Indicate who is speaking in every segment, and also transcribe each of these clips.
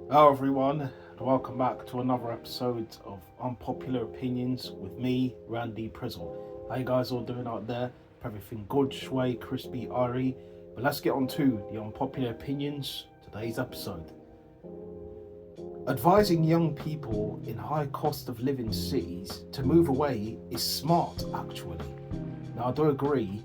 Speaker 1: Hello everyone, and welcome back to another episode of Unpopular Opinions with me, Randy Prizzle. How you guys all doing out there? Everything good, shway, crispy, airy? But let's get on to the Unpopular Opinions, today's episode. Advising young people in high cost of living cities to move away is smart, actually. Now I do agree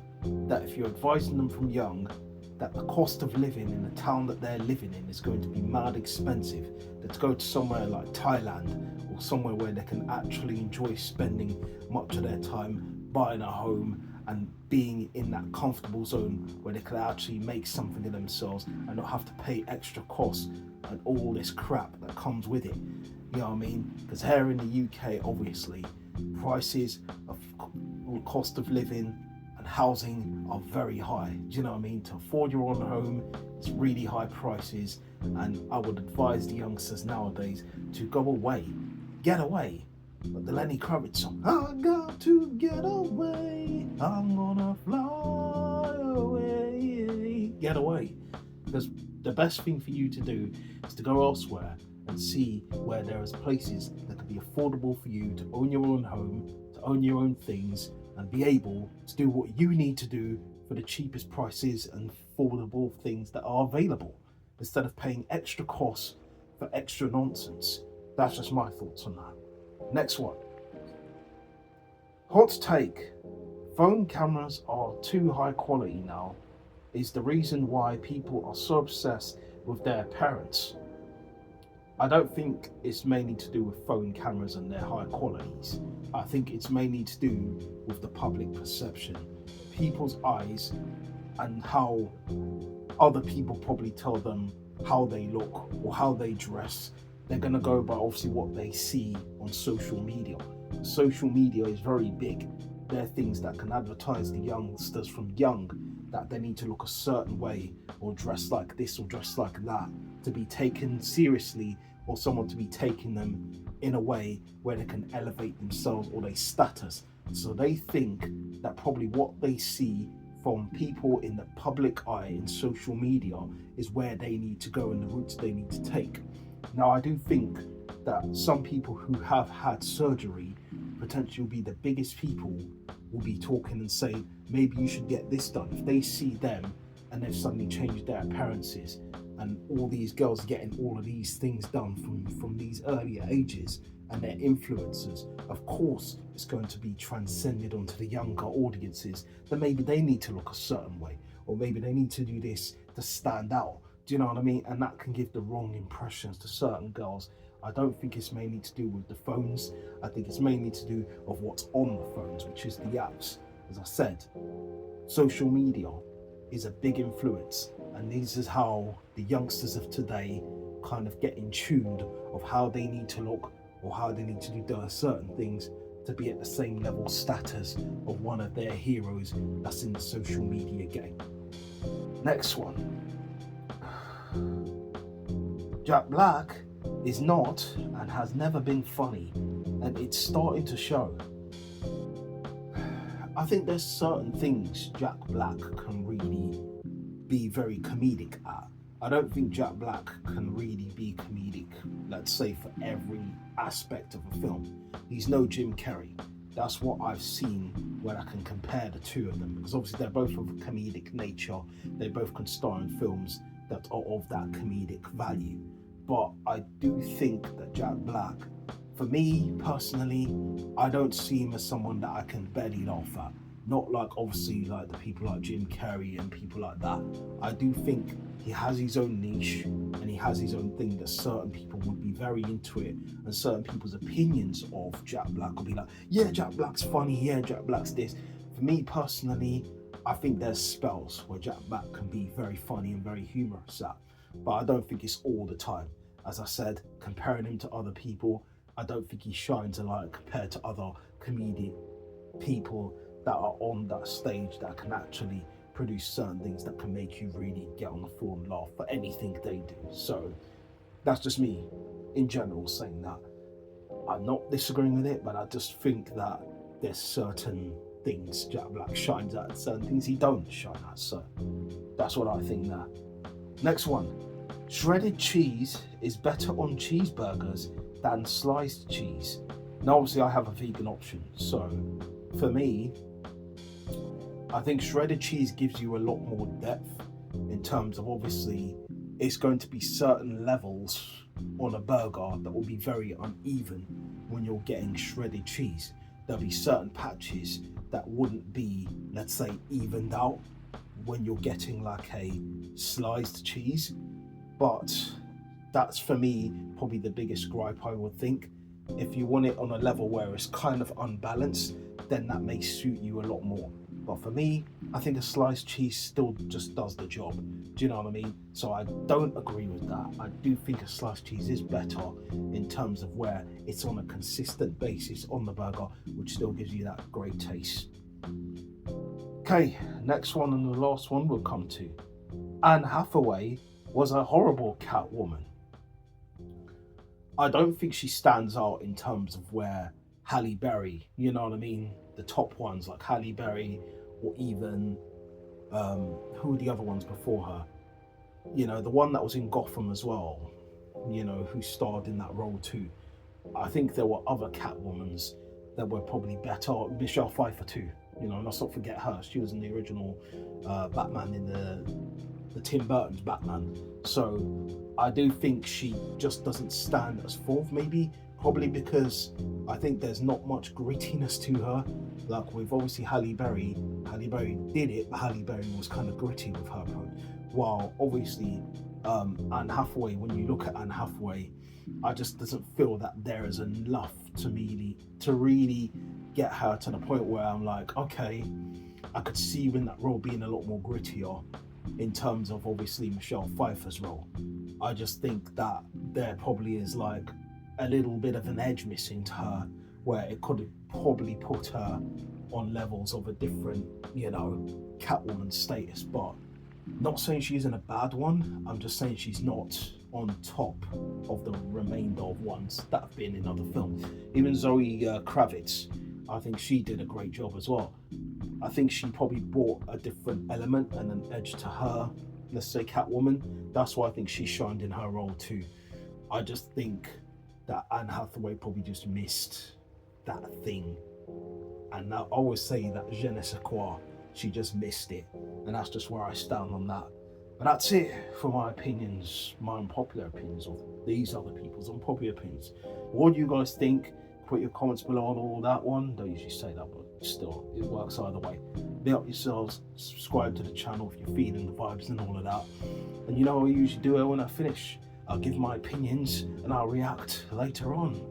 Speaker 1: that if you're advising them from young, that the cost of living in the town that they're living in is going to be mad expensive, that to go to somewhere like Thailand or somewhere where they can actually enjoy spending much of their time buying a home and being in that comfortable zone where they can actually make something of themselves and not have to pay extra costs and all this crap that comes with it. You know what I mean? Because here in the UK, obviously, prices of cost of living and housing are very high. Do you know what I mean? To afford your own home, it's really high prices, and I would advise the youngsters nowadays to go away, get away. But the Lenny Kravitz song, I got to get away, I'm gonna fly away. Get away. Because the best thing for you to do is to go elsewhere and see where there is places that can be affordable for you to own your own home, to own your own things, and be able to do what you need to do for the cheapest prices and affordable things that are available, instead of paying extra costs for extra nonsense. That's just my thoughts on that. Next one. Hot take. Phone cameras are too high quality now is the reason why people are so obsessed with their parents. I don't think it's mainly to do with phone cameras and their high qualities. I think it's mainly to do with the public perception, people's eyes, and how other people probably tell them how they look or how they dress. They're going to go by obviously what they see on social media. Social media is very big. There are things that can advertise the youngsters from young that they need to look a certain way or dress like this or dress like that to be taken seriously, or someone to be taking them in a way where they can elevate themselves or their status. So they think that probably what they see from people in the public eye in social media is where they need to go and the routes they need to take. Now I do think that some people who have had surgery potentially will be the biggest people will be talking and saying maybe you should get this done. If they see them and they've suddenly changed their appearances and all these girls getting all of these things done from these earlier ages and their influencers, of course it's going to be transcended onto the younger audiences that maybe they need to look a certain way, or maybe they need to do this to stand out. Do you know what I mean? And that can give the wrong impressions to certain girls. I don't think it's mainly to do with the phones. I think it's mainly to do of what's on the phones, which is the apps. As I said, social media is a big influence, and this is how the youngsters of today kind of get in tuned of how they need to look or how they need to do certain things to be at the same level status of one of their heroes that's in the social media game. Next one. Jack Black is not and has never been funny, and it's starting to show. I think there's certain things Jack Black can really be very comedic at. I don't think Jack Black can really be comedic, let's say, for every aspect of a film. He's no Jim Carrey. That's what I've seen where I can compare the two of them, because obviously they're both of a comedic nature. They both can star in films that are of that comedic value. But I do think that Jack Black, for me personally, I don't see him as someone that I can barely laugh at. Not like obviously like the people like Jim Carrey and people like that. I do think he has his own niche and he has his own thing that certain people would be very into it, and certain people's opinions of Jack Black will be like, yeah, Jack Black's funny, yeah, Jack Black's this. For me personally, I think there's spells where Jack Black can be very funny and very humorous at, but I don't think it's all the time. As I said, comparing him to other people, I don't think he shines a light compared to other comedic people that are on that stage that can actually produce certain things that can make you really get on the floor and laugh for anything they do. So that's just me in general saying that. I'm not disagreeing with it, but I just think that there's certain things Jack Black shines at, certain things he don't shine at. So that's what I think that. Next one. Shredded cheese is better on cheeseburgers than sliced cheese. Now obviously I have a vegan option, so for me, I think shredded cheese gives you a lot more depth in terms of, obviously, it's going to be certain levels on a burger that will be very uneven when you're getting shredded cheese. There'll be certain patches that wouldn't be, let's say, evened out when you're getting like a sliced cheese. But that's, for me, probably the biggest gripe, I would think. If you want it on a level where it's kind of unbalanced, then that may suit you a lot more. But for me, I think a sliced cheese still just does the job. Do you know what I mean? So I don't agree with that. I do think a sliced cheese is better in terms of where it's on a consistent basis on the burger, which still gives you that great taste. Okay, next one and the last one we'll come to. Anne Hathaway was a horrible Catwoman. I don't think she stands out in terms of where Halle Berry, you know what I mean? The top ones like Halle Berry, or even who were the other ones before her? You know, the one that was in Gotham as well, you know, who starred in that role too. I think there were other Catwomans that were probably better. Michelle Pfeiffer too, you know, let's not forget her. She was in the original Batman in the Tim Burton's Batman. So I do think she just doesn't stand as forth, maybe, probably because I think there's not much grittiness to her. Like with obviously Halle Berry did it, but Halle Berry was kind of gritty with her approach. While obviously Anne Hathaway, when you look at Anne Hathaway, I just doesn't feel that there is enough to really get her to the point where I'm like, okay, I could see you in that role being a lot more grittier in terms of obviously Michelle Pfeiffer's role. I just think that there probably is like a little bit of an edge missing to her, where it could have probably put her on levels of a different, you know, Catwoman status. But not saying she isn't a bad one, I'm just saying she's not on top of the remainder of ones that have been in other films. Even Zoe Kravitz, I think she did a great job as well. I think she probably brought a different element and an edge to her, let's say Catwoman. That's why I think she shined in her role too. I just think that Anne Hathaway probably just missed that thing. And I always say that je ne sais quoi, she just missed it. And that's just where I stand on that. But that's it for my opinions, my unpopular opinions of these other people's unpopular opinions. What do you guys think? Put your comments below on all that one. Don't usually say that, but still, it works either way. Be up yourselves, subscribe to the channel if you're feeling the vibes and all of that. And you know what I usually do when I finish? I'll give my opinions and I'll react later on.